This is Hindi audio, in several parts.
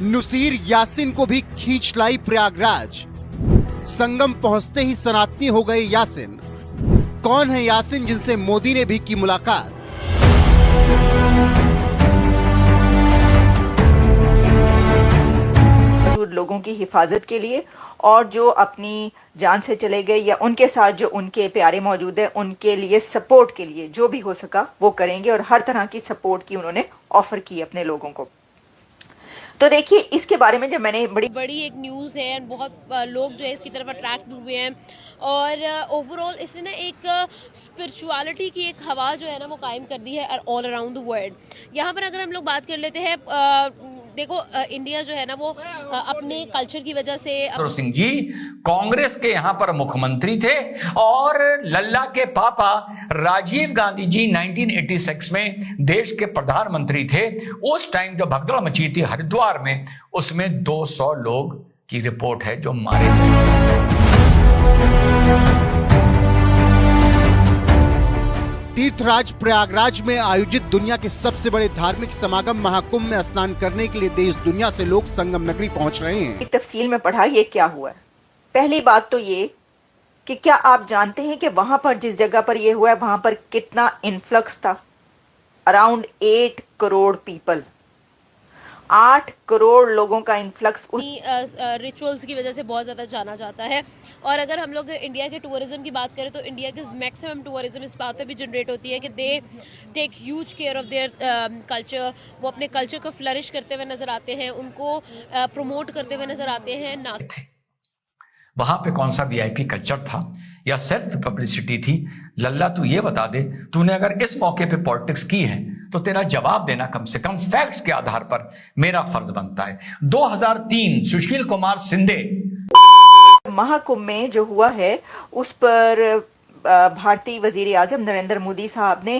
नुसीर यासिन को भी खींच लाई प्रयागराज। संगम पहुंचते ही सनातनी हो गए यासिन। कौन है यासिन जिनसे मोदी ने भी की मुलाकात? लोगों की हिफाजत के लिए और जो अपनी जान से चले गए या उनके साथ जो उनके प्यारे मौजूद है उनके लिए सपोर्ट के लिए जो भी हो सका वो करेंगे और हर तरह की सपोर्ट की उन्होंने ऑफर की अपने लोगों को। तो देखिए इसके बारे में जब मैंने बड़ी एक न्यूज़ है और बहुत लोग जो है इसकी तरफ अट्रैक्ट भी हुए हैं और ओवरऑल इसने ना एक स्पिरिचुअलिटी की एक हवा जो है ना वो कायम कर दी है ऑल अराउंड द वर्ल्ड। यहाँ पर अगर हम लोग बात कर लेते हैं देखो इंडिया जो है ना वो अपने कल्चर की वजह से सिंह जी कांग्रेस के यहाँ पर मुख्यमंत्री थे और लल्ला के पापा राजीव गांधी जी 1986 में देश के प्रधानमंत्री थे। उस टाइम जो भगदड़ मची थी हरिद्वार में, उसमें 200 लोग की रिपोर्ट है जो मारे गए। तीर्थराज प्रयागराज में आयोजित दुनिया के सबसे बड़े धार्मिक समागम महाकुंभ में स्नान करने के लिए देश दुनिया से लोग संगम नगरी पहुंच रहे हैं। तफसील में पढ़ा ये क्या हुआ है। पहली बात तो ये कि क्या आप जानते हैं कि वहां पर जिस जगह पर ये हुआ है वहां पर कितना इन्फ्लक्स था? अराउंड 8 करोड़ पीपल, 8 करोड़ लोगों का इन्फ्लक्स रिचुअल्स की वजह से बहुत ज़्यादा जाना जाता है। और अगर हम लोग इंडिया के टूरिज्म की बात करें तो इंडिया की मैक्सिमम टूरिज्म इस बात पे भी जनरेट होती है कि they take huge care of their culture. वो अपने कल्चर को फ्लरिश करते हुए नजर आते हैं, उनको प्रमोट करते हुए नजर आते हैं। ना वहां पे कौन सा वीआईपी कल्चर था या सेल्फ पब्लिसिटी थी? लल्ला तू ये बता दे, तूने अगर इस मौके पे पॉलिटिक्स की है तो तेरा जवाब देना कम से कम फैक्ट्स के आधार पर मेरा फर्ज बनता है। 2003 सुशील कुमार शिंदे महाकुंभ में जो हुआ है उस पर भारतीय वजीर आजम नरेंद्र मोदी साहब ने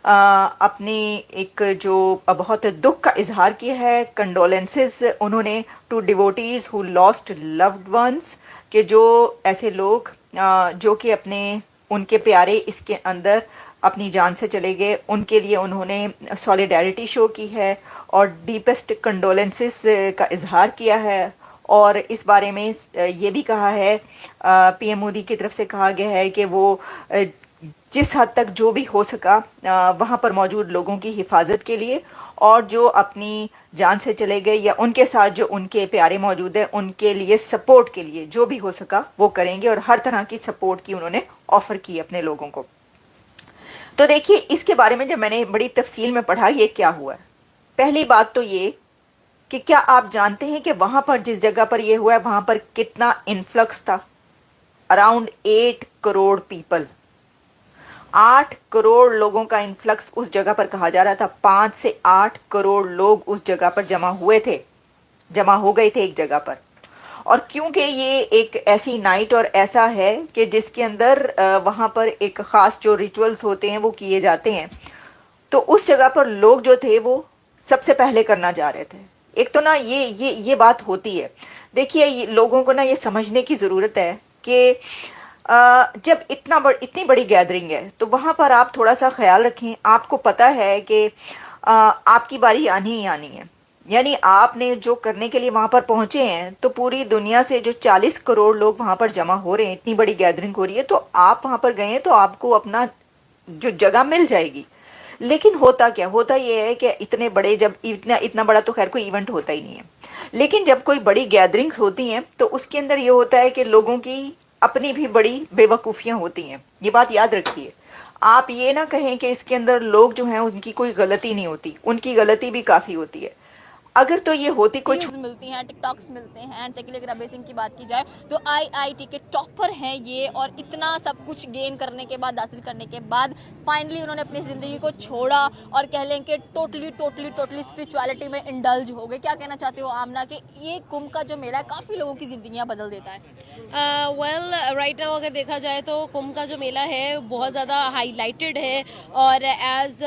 अपनी एक जो बहुत दुख का इजहार किया है, कंडोलेंसेस उन्होंने to devotees who lost loved ones, कि जो ऐसे लोग जो कि अपने उनके प्यारे इसके अंदर अपनी जान से चले गए, उनके लिए उन्होंने सॉलिडारिटी शो की है और डीपेस्ट कंडोलेंसेस का इजहार किया है। और इस बारे में ये भी कहा है, पीएम मोदी की तरफ से कहा गया है कि वो जिस हद तक जो भी हो सका वहाँ पर मौजूद लोगों की हिफाजत के लिए और जो अपनी जान से चले गए या उनके साथ जो उनके प्यारे मौजूद है उनके लिए सपोर्ट के लिए जो भी हो सका वो करेंगे और हर तरह की सपोर्ट की उन्होंने ऑफर की अपने लोगों को। तो देखिए इसके बारे में जब मैंने बड़ी तफसील में पढ़ा ये क्या हुआ है। पहली बात तो ये कि क्या आप जानते हैं कि वहां पर जिस जगह पर ये हुआ है वहां पर कितना इन्फ्लक्स था? अराउंड 8 करोड़ पीपल, 8 करोड़ लोगों का इन्फ्लक्स उस जगह पर कहा जा रहा था। 5 से 8 करोड़ लोग उस जगह पर जमा हो गए थे एक जगह पर। और क्योंकि ये एक ऐसी नाइट और ऐसा है कि जिसके अंदर वहां पर एक खास जो रिचुअल्स होते हैं वो किए जाते हैं, तो उस जगह पर लोग जो थे वो सबसे पहले करना जा रहे थे। एक तो ना ये बात होती है। देखिए लोगों को ना ये समझने की ज़रूरत है कि जब इतनी बड़ी गैदरिंग है तो वहाँ पर आप थोड़ा सा ख्याल रखें। आपको पता है कि आपकी बारी आनी ही आनी है, यानी आपने जो करने के लिए वहाँ पर पहुँचे हैं तो पूरी दुनिया से जो 40 करोड़ लोग वहाँ पर जमा हो रहे हैं, इतनी बड़ी गैदरिंग हो रही है, तो आप वहाँ पर गए हैं तो आपको अपना जो जगह मिल जाएगी। लेकिन होता ये है कि इतने बड़े जब इतना बड़ा तो खैर कोई इवेंट होता ही नहीं है, लेकिन जब कोई बड़ी गैदरिंग्स होती हैं तो उसके अंदर ये होता है कि लोगों की अपनी भी बड़ी बेवकूफ़ियाँ होती हैं। ये बात याद रखिए। आप ये ना कहें कि इसके अंदर लोग जो हैं उनकी कोई गलती नहीं होती, उनकी गलती भी काफ़ी होती है। अगर तो ये होती कुछ मिलती हैं, टिकटॉक्स मिलते हैं। एंड सेकेंडली अगर बेसिंग की बात की जाए तो आईआईटी के टॉपर हैं ये, और इतना सब कुछ गेन करने के बाद, हासिल करने के बाद फाइनली उन्होंने अपनी ज़िंदगी को छोड़ा और कह लें कि टोटली स्पिरिचुअलिटी में इंडल्ज हो गए। क्या कहना चाहते हो आमना कि ये कुंभ का जो मेला है काफ़ी लोगों की ज़िंदगियाँ बदल देता है? वेल राइट नाउ अगर देखा जाए तो कुंभ का जो मेला है बहुत ज़्यादा हाईलाइटेड है और as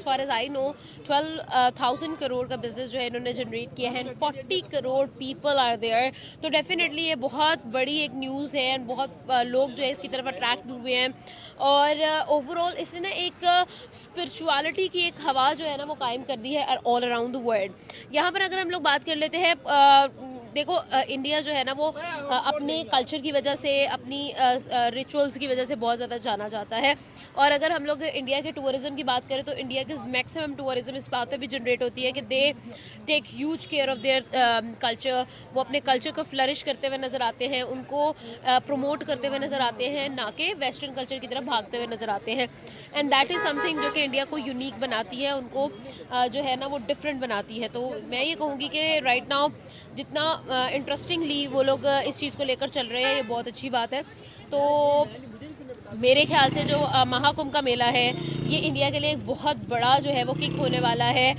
far as I know 12,000 crore crore का बिजनेस जो है इन्होंने जनरेट किया है, 40 करोड़ पीपल आर देयर। तो डेफिनेटली ये बहुत बड़ी एक न्यूज़ है एंड बहुत लोग जो है इसकी तरफ अट्रैक्ट हुए हैं और ओवरऑल इसने ना एक स्पिरिचुअलिटी की एक हवा जो है ना वो कायम कर दी है ऑल अराउंड द वर्ल्ड। यहाँ पर अगर हम लोग बात कर लेते हैं, देखो इंडिया जो है ना वो अपने कल्चर की वजह से, अपनी रिचुअल्स की वजह से बहुत ज़्यादा जाना जाता है। और अगर हम लोग इंडिया के टूरिज़्म की बात करें तो इंडिया की मैक्सिमम टूरिज़्म इस बात पे भी जनरेट होती है कि they take huge care of their culture. वो अपने कल्चर को फ्लरिश करते हुए नज़र आते हैं, उनको प्रमोट करते हुए नज़र आते हैं, ना कि वेस्टर्न कल्चर की तरफ भागते हुए नज़र आते हैं। एंड दैट इज़ समथिंग जो कि इंडिया को यूनिक बनाती है, उनको जो है ना वो डिफरेंट बनाती है। तो मैं ये कहूँगी कि राइट नाउ जितना इंटरेस्टिंगली वो लोग इस चीज़ को लेकर चल रहे हैं, ये बहुत अच्छी बात है। तो मेरे ख्याल से जो महाकुंभ का मेला है ये इंडिया के लिए एक बहुत बड़ा जो है वो किक होने वाला है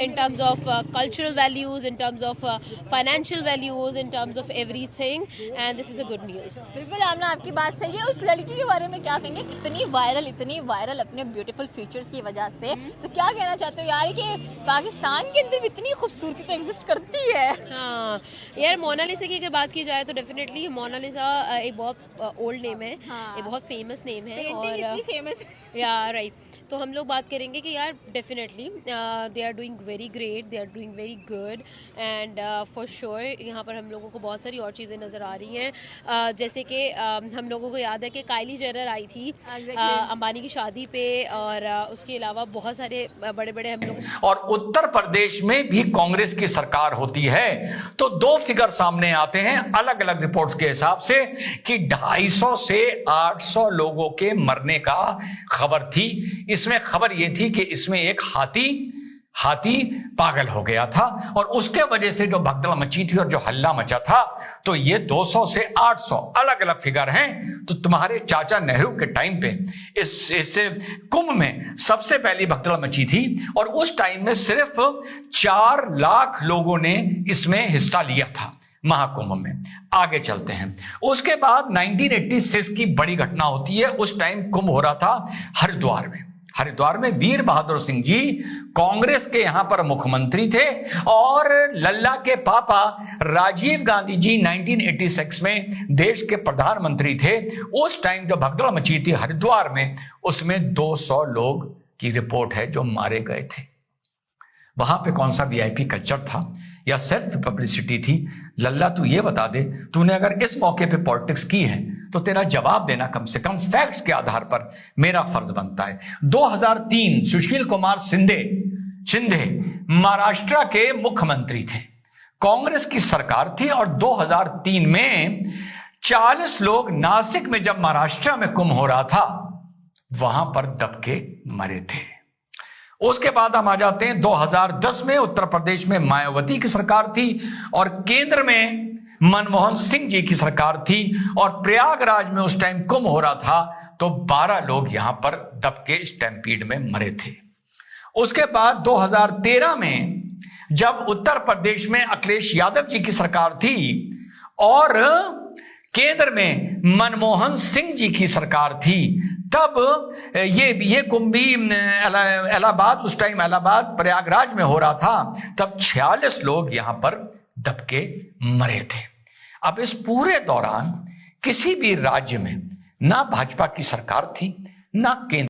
in terms of cultural values, in terms of financial values, in terms of everything, and this is a good news. बिल्कुल आमना, आपकी बात सही है। उस लड़की के बारे में क्या कहेंगे, इतनी वायरल अपने ब्यूटीफुल फीचर्स की वजह से, तो क्या कहना चाहते हो यार कि पाकिस्तान के अंदर भी इतनी खूबसूरती तो एग्जिस्ट करती है? हाँ यार, मोनालिसा की अगर बात की जाए तो डेफिनेटली मोनालिसा एक बहुत ओल्ड नेम है, एक बहुत फेमस नेम है और इतनी फेमस या राइट। तो हम लोग बात करेंगे कि यार definitely they are doing very great, they are doing very good and for sure यहाँ पर हम लोगों को बहुत सारी और चीज़ें नज़र आ रही हैं। जैसे कि हम लोगों को याद है कि काइली जेनर आई थी अंबानी की शादी पे, और उसके अलावा बहुत सारे बड़े बड़े हम लोग। और उत्तर प्रदेश में भी कांग्रेस की सरकार होती है तो दो फिगर सामने आते हैं अलग अलग रिपोर्ट्स के हिसाब से कि 250 से 800 लोगों के मरने का खबर थी। इसमें खबर यह थी कि इसमें एक हाथी पागल हो गया था और उसके वजह से जो भगदड़ मची थी और जो हल्ला मचा था, तो ये 200 से 800 अलग अलग फिगर हैं। तो तुम्हारे चाचा नेहरू के टाइम पे इस कुंभ में सबसे पहली भगदड़ मची थी और उस टाइम में सिर्फ 4 लाख लोगों ने इसमें हिस्सा लिया था महाकुंभ में। आगे चलते हैं। उसके बाद 1986 की बड़ी घटना होती है। उस टाइम कुंभ हो रहा था हरिद्वार में वीर बहादुर सिंह जी कांग्रेस के यहां पर मुख्यमंत्री थे और लल्ला के पापा राजीव गांधी जी 1986 में देश के प्रधानमंत्री थे। उस टाइम जो भगदड़ मची थी हरिद्वार में, उसमें 200 लोग की रिपोर्ट है जो मारे गए थे। वहां पे कौन सा वीआईपी कल्चर था या सेल्फ पब्लिसिटी थी? लल्ला तू ये बता दे, तूने अगर इस मौके पे पॉलिटिक्स की है तो तेरा जवाब देना कम से कम फैक्ट्स के आधार पर मेरा फर्ज बनता है। 2003 सुशील कुमार शिंदे महाराष्ट्र के मुख्यमंत्री थे, कांग्रेस की सरकार थी और 2003 में 40 लोग नासिक में जब महाराष्ट्र में कुंभ हो रहा था वहां पर दबके मरे थे। उसके बाद हम आ जाते हैं 2010 में उत्तर प्रदेश में मायावती की सरकार थी और केंद्र में मनमोहन सिंह जी की सरकार थी और प्रयागराज में उस टाइम कुंभ हो रहा था तो 12 लोग यहां पर दबके स्टैम्पीड में मरे थे। उसके बाद 2013 में जब उत्तर प्रदेश में अखिलेश यादव जी की सरकार थी और केंद्र में मनमोहन सिंह जी की सरकार थी, तब ये कुंभ भी इलाहाबाद, उस टाइम इलाहाबाद प्रयागराज में हो रहा था, तब 46 लोग यहां पर दबके मरे थे। अब इस पूरे दौरान किसी भी राज्य में ना भाजपा की सरकार थी ना केंद्र